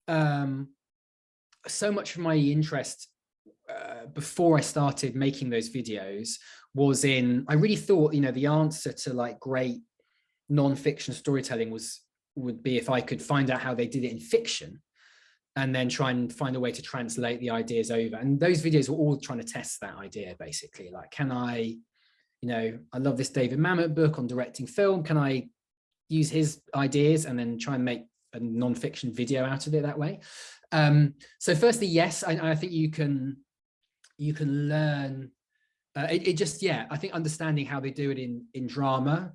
so much of my interest before I started making those videos was in, I really thought, you know, the answer to like great non-fiction storytelling would be if I could find out how they did it in fiction and then try and find a way to translate the ideas over. And those videos were all trying to test that idea, basically. Like, can I, you know, I love this David Mamet book on directing film. Can I use his ideas and then try and make a non-fiction video out of it that way? So firstly, yes, I think you can learn. It just, yeah, I think understanding how they do it in drama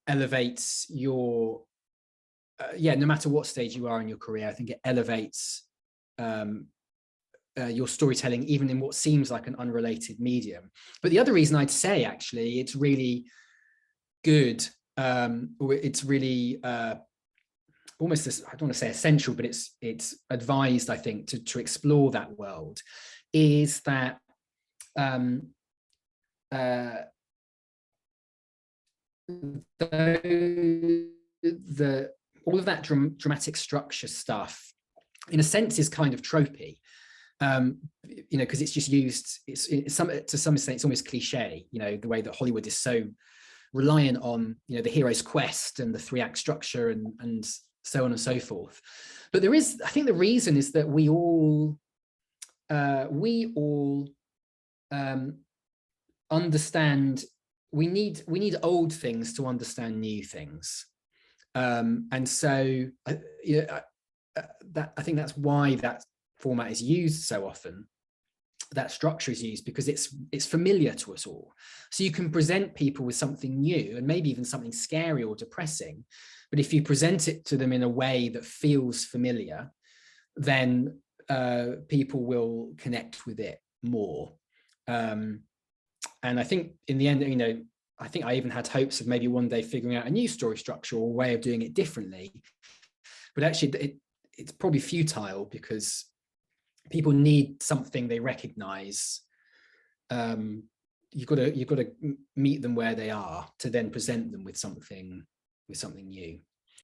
elevates your, yeah, no matter what stage you are in your career, I think it elevates your storytelling, even in what seems like an unrelated medium. But the other reason I'd say, actually, it's really good, or it's really almost this, I don't want to say essential, but it's advised, I think, to explore that world, is that all of that dramatic structure stuff, in a sense, is kind of tropey, you know, because it's just used. To some extent, it's almost cliche. You know, the way that Hollywood is so reliant on, you know, the hero's quest and the 3-act structure and so on and so forth. But there is, I think, the reason is that we all understand. We need old things to understand new things. And so I think that's why that format is used so often, that structure is used, because it's familiar to us all. So you can present people with something new and maybe even something scary or depressing, but if you present it to them in a way that feels familiar, then people will connect with it more. And I think in the end, you know, I think I even had hopes of maybe one day figuring out a new story structure or a way of doing it differently. But actually, it's probably futile, because people need something they recognize. You've got to meet them where they are to then present them with something new.